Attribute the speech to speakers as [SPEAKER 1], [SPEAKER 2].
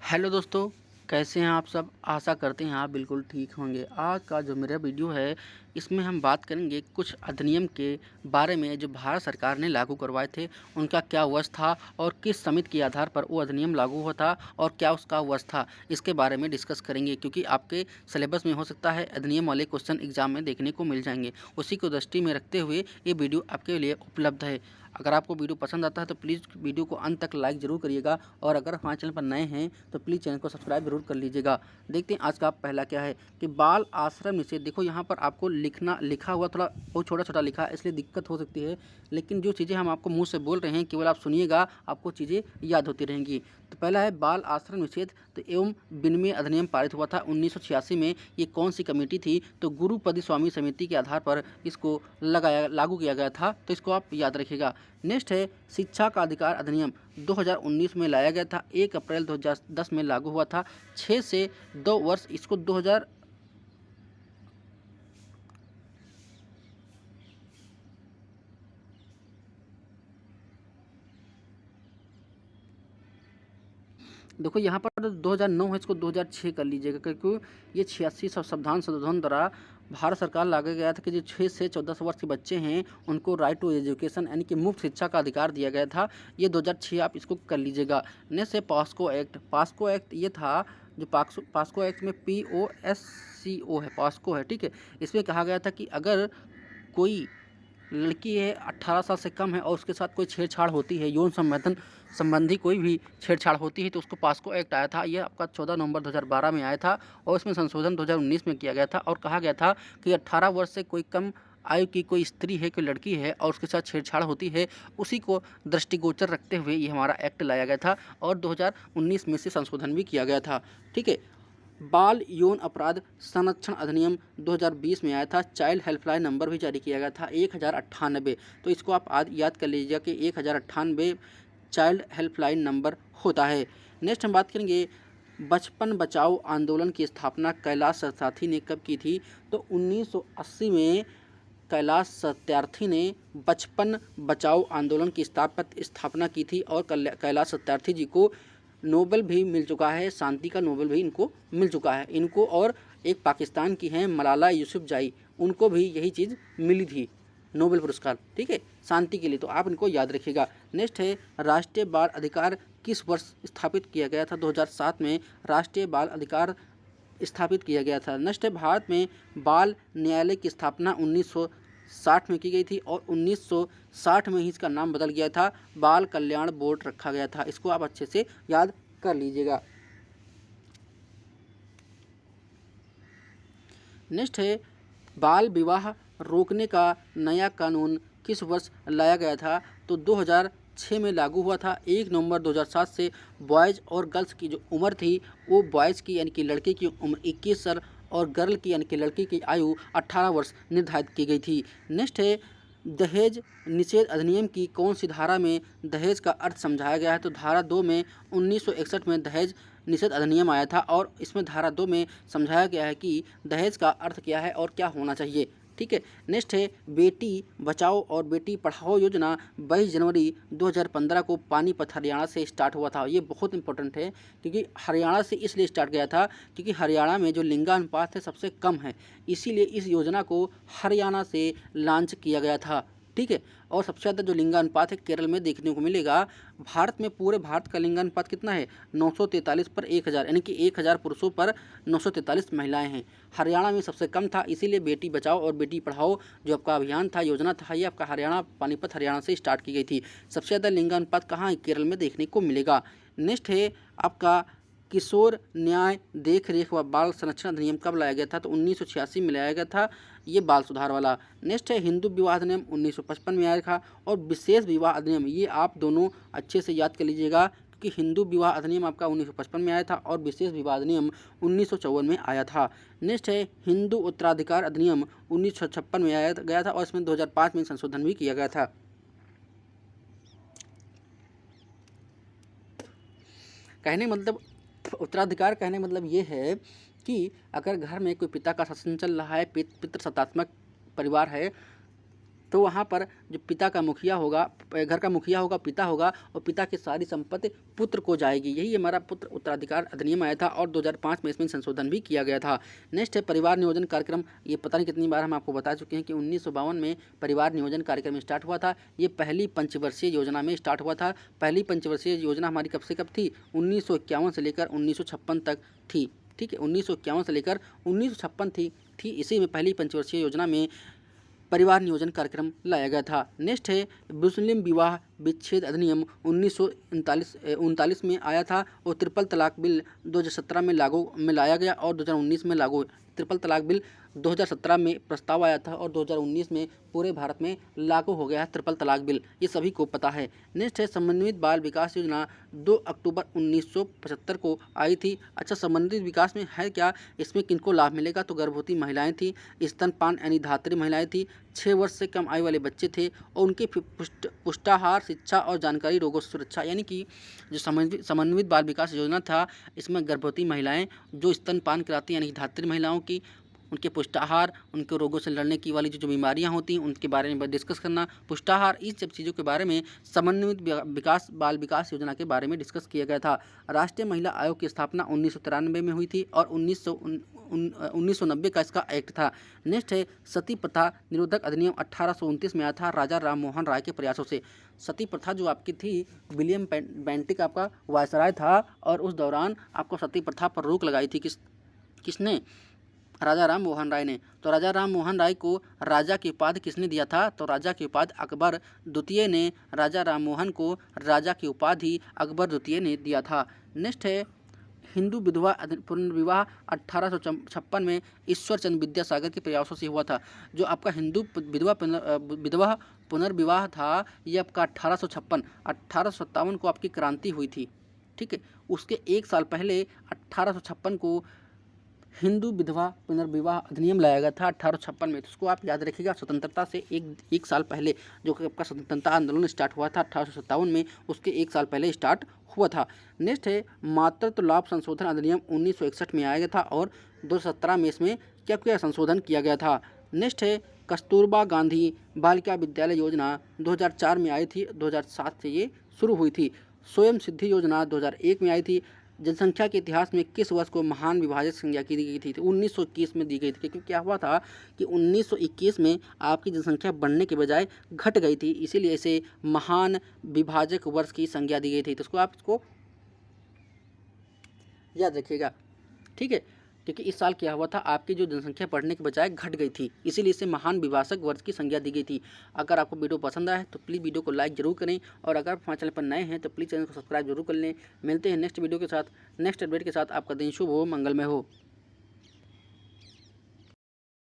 [SPEAKER 1] Hello दोस्तों, कैसे हैं आप सब? आशा करते हैं आप बिल्कुल ठीक होंगे। आज का जो मेरा वीडियो है, इसमें हम बात करेंगे कुछ अधिनियम के बारे में जो भारत सरकार ने लागू करवाए थे, उनका क्या वश था और किस समिति के आधार पर वो अधिनियम लागू हुआ था और क्या उसका वश था, इसके बारे में डिस्कस करेंगे। क्योंकि आपके सिलेबस में हो सकता है अधिनियम वाले क्वेश्चन एग्जाम में देखने को मिल जाएंगे। उसी को दृष्टि में रखते हुए ये वीडियो आपके लिए उपलब्ध है। अगर आपको वीडियो पसंद आता है तो प्लीज़ वीडियो को अंत तक लाइक ज़रूर करिएगा और अगर हमारे चैनल पर नए हैं तो प्लीज़ चैनल को सब्सक्राइब जरूर कर लीजिएगा। देखते हैं आज का पहला क्या है कि बाल आश्रम निषेध। देखो यहाँ पर आपको लिखा हुआ थोड़ा बहुत छोटा छोटा लिखा है, इसलिए दिक्कत हो सकती है, लेकिन जो चीज़ें हम आपको मुंह से बोल रहे हैं केवल आप सुनिएगा, आपको चीज़ें याद होती रहेंगी। तो पहला है बाल आश्रम निषेध तो एवं विनिमय अधिनियम पारित हुआ था 1986 में। ये कौन सी कमेटी थी? तो गुरुपद स्वामी समिति के आधार पर इसको लागू किया गया था, तो इसको आप याद रखिएगा। नेक्स्ट है शिक्षा का अधिकार अधिनियम 2019 में लाया गया था, 1 अप्रैल 2010 में लागू हुआ था। 6 से 2 वर्ष इसको 2000 देखो यहाँ पर 2009 है, इसको 2006 कर लीजिएगा, क्योंकि ये 86 संविधान संशोधन द्वारा भारत सरकार लाया गया था कि जो 6 से 14 वर्ष के बच्चे हैं उनको राइट टू एजुकेशन यानी कि मुफ्त शिक्षा का अधिकार दिया गया था। ये 2006 आप इसको कर लीजिएगा। नेक्स्ट है पॉस्को एक्ट। पॉस्को एक्ट ये था जो पॉस्को एक्ट में POSCO है, पॉस्को है, ठीक है। इसमें कहा गया था कि अगर कोई लड़की है 18 साल से कम है और उसके साथ कोई छेड़छाड़ होती है, यौन संवर्धन संबंधी कोई भी छेड़छाड़ होती है, तो उसको पॉस्को एक्ट आया था। यह आपका 14 नवंबर 2012 में आया था और इसमें संशोधन 2019 में किया गया था और कहा गया था कि 18 वर्ष से कोई कम आयु की कोई स्त्री है, कोई लड़की है और उसके साथ छेड़छाड़ होती है, उसी को दृष्टिगोचर रखते हुए ये हमारा एक्ट लाया गया था और 2019 में से संशोधन भी किया गया था, ठीक है। बाल यौन अपराध संरक्षण अधिनियम 2020 में आया था। चाइल्ड हेल्पलाइन नंबर भी जारी किया गया था 1098। तो इसको आप याद कर लीजिएगा कि 1098 चाइल्ड हेल्पलाइन नंबर होता है। नेक्स्ट हम बात करेंगे बचपन बचाओ आंदोलन की स्थापना कैलाश सत्यार्थी ने कब की थी? तो 1980 में कैलाश सत्यार्थी ने बचपन बचाओ आंदोलन की स्थापना की थी और कैलाश सत्यार्थी जी को नोबेल भी मिल चुका है, शांति का नोबेल भी इनको मिल चुका है। इनको और एक पाकिस्तान की हैं मलाला यूसुफजाई, उनको भी यही चीज़ मिली थी, नोबेल पुरस्कार, ठीक है, शांति के लिए। तो आप इनको याद रखिएगा। नेक्स्ट है राष्ट्रीय बाल अधिकार किस वर्ष स्थापित किया गया था? 2007 में राष्ट्रीय बाल अधिकार स्थापित किया गया था। नेक्स्ट है भारत में बाल न्यायालय की स्थापना 1960 में की गई थी और 1960 में ही इसका नाम बदल गया था, बाल कल्याण बोर्ड रखा गया था। इसको आप अच्छे से याद कर लीजिएगा। नेक्स्ट है बाल विवाह रोकने का नया कानून किस वर्ष लाया गया था? तो 2006 में लागू हुआ था। 1 नवंबर 2007 से बॉयज़ और गर्ल्स की जो उम्र थी वो बॉयज़ की यानी कि लड़के की उम्र 21 साल और गर्ल की यानी कि लड़की की आयु 18 वर्ष निर्धारित की गई थी। नेक्स्ट है दहेज निषेध अधिनियम की कौन सी धारा में दहेज का अर्थ समझाया गया है? तो धारा 2 में 1961 में दहेज निषेध अधिनियम आया था और इसमें धारा 2 में समझाया गया है कि दहेज का अर्थ क्या है और क्या होना चाहिए, ठीक है। नेक्स्ट है बेटी बचाओ और बेटी पढ़ाओ योजना 22 जनवरी 2015 को पानीपत हरियाणा से स्टार्ट हुआ था। ये बहुत इंपॉर्टेंट है क्योंकि हरियाणा से इसलिए स्टार्ट किया था क्योंकि हरियाणा में जो लिंगानुपात है सबसे कम है, इसीलिए इस योजना को हरियाणा से लॉन्च किया गया था, ठीक है। और सबसे ज़्यादा जो लिंगानुपात है केरल में देखने को मिलेगा। भारत में पूरे भारत का लिंगानुपात कितना है? 943 पर 1000 यानी कि 1000 पुरुषों पर 943 महिलाएं हैं। हरियाणा में सबसे कम था, इसीलिए बेटी बचाओ और बेटी पढ़ाओ जो आपका अभियान था, योजना था, ये आपका हरियाणा पानीपत हरियाणा से स्टार्ट की गई थी। सबसे ज़्यादा लिंगानुपात कहाँ है? केरल में देखने को मिलेगा। नेक्स्ट है आपका किशोर न्याय देख रेख व बाल संरक्षण अधिनियम कब लाया गया था? तो 1986 में लाया गया था, ये बाल सुधार वाला। नेक्स्ट है हिंदू विवाह अधिनियम 1955 में आया था और विशेष विवाह अधिनियम, ये आप दोनों अच्छे से याद कर लीजिएगा क्योंकि हिंदू विवाह अधिनियम आपका 1955 में आया था और विशेष विवाह अधिनियम 1954 में आया था। नेक्स्ट है हिंदू उत्तराधिकार अधिनियम 1956 में आया गया था और इसमें 2005 में संशोधन भी किया गया था। कहने मतलब उत्तराधिकार कहने मतलब ये है कि अगर घर में कोई पिता का शासन चल रहा है, पितृ सत्तात्मक परिवार है, तो वहाँ पर जो पिता का मुखिया होगा, घर का मुखिया होगा, पिता होगा, और पिता की सारी संपत्ति पुत्र को जाएगी। यही हमारा पुत्र उत्तराधिकार अधिनियम आया था और 2005 में इसमें संशोधन भी किया गया था। नेक्स्ट है परिवार नियोजन कार्यक्रम। ये पता नहीं कितनी बार हम आपको बता चुके हैं कि 1952 में परिवार नियोजन कार्यक्रम स्टार्ट हुआ था। ये पहली पंचवर्षीय योजना में स्टार्ट हुआ था। पहली पंचवर्षीय योजना हमारी कब से कब थी? 1951 से लेकर 1956 तक थी। ठीक है, 1951 से लेकर 1956 थी। इसी में पहली पंचवर्षीय योजना में परिवार नियोजन कार्यक्रम लाया गया था। नेक्स्ट है मुस्लिम विवाह विच्छेद अधिनियम 1939 में आया था और ट्रिपल तलाक बिल 2017 में लाया गया और 2019 में लागू। ट्रिपल तलाक बिल 2017 में प्रस्ताव आया था और 2019 में पूरे भारत में लागू हो गया है ट्रिपल तलाक बिल, ये सभी को पता है। नेक्स्ट है समन्वित बाल विकास योजना 2 अक्टूबर 1975 को आई थी। अच्छा, समन्वित विकास में है क्या, इसमें किनको लाभ मिलेगा? तो गर्भवती महिलाएं थी, स्तनपान यानी धात्री महिलाएं थी, 6 वर्ष से कम आयु वाले बच्चे थे और उनके पुष्टाहार, शिक्षा और जानकारी, रोगों से सुरक्षा। यानी कि जो समन्वित बाल विकास योजना था, इसमें गर्भवती महिलाएं जो स्तनपान कराती यानी धात्री महिलाओं की, उनके पुष्टाहार, उनके रोगों से लड़ने की वाली जो बीमारियां होती हैं उनके बारे में डिस्कस करना, पुष्टाहार, इस सब चीज़ों के बारे में समन्वित बाल विकास योजना के बारे में डिस्कस किया गया था। राष्ट्रीय महिला आयोग की स्थापना 1993 में हुई थी और 1990 का इसका एक्ट था। नेक्स्ट है सती प्रथा निरोधक अधिनियम 1829 में आया था राजा राम मोहन राय के प्रयासों से। सती प्रथा जो आपकी थी, विलियम बेंटिक आपका वायसराय था और उस दौरान आपको सती प्रथा पर रोक लगाई थी। किसने? राजा राम मोहन राय ने। तो राजा राम मोहन राय को राजा की उपाधि किसने दिया था? तो राजा की उपाधि अकबर द्वितीय ने राजा राम मोहन को राजा की उपाधि अकबर द्वितीय ने दिया था। नेक्स्ट है हिंदू विधवा पुनर्विवाह 1856 में ईश्वर चंद्र विद्यासागर के प्रयासों से हुआ था। जो आपका हिंदू विधवा पुनर्विवाह था, ये आपका 1857 को आपकी क्रांति हुई थी। ठीक है, उसके एक साल पहले 1856 को हिंदू विधवा पुनर्विवाह अधिनियम लाया गया था 1856 में। तो उसको आप याद रखिएगा। स्वतंत्रता से एक साल पहले जो कि आपका स्वतंत्रता आंदोलन स्टार्ट हुआ था 1857 में, उसके एक साल पहले स्टार्ट हुआ था। नेक्स्ट है मातृत्व लाभ संशोधन अधिनियम 1961 में आया गया था और 2017 में इसमें क्या क्या संशोधन किया गया था। नेक्स्ट है कस्तूरबा गांधी बालिका विद्यालय योजना 2004 में आई थी, 2007 से ये शुरू हुई थी। स्वयं सिद्धि योजना 2001 में आई थी। जनसंख्या के इतिहास में किस वर्ष को महान विभाजक संज्ञा की दी गई थी? तो 1921 में दी गई थी। क्योंकि क्या हुआ था कि 1921 में आपकी जनसंख्या बढ़ने के बजाय घट गई थी, इसीलिए इसे महान विभाजक वर्ष की संज्ञा दी गई थी। तो उसको आप इसको याद रखिएगा। ठीक है, क्योंकि इस साल क्या हुआ था, आपकी जो जनसंख्या बढ़ने के बजाय घट गई थी, इसीलिए इसे महान विभाजक वर्ष की संज्ञा दी गई थी। अगर आपको वीडियो पसंद आए तो प्लीज़ वीडियो को लाइक जरूर करें और अगर आप हमारे चैनल पर नए हैं तो प्लीज़ चैनल को सब्सक्राइब जरूर कर लें। मिलते हैं नेक्स्ट वीडियो के साथ, नेक्स्ट अपडेट के साथ। आपका दिन शुभ हो, मंगलमय हो।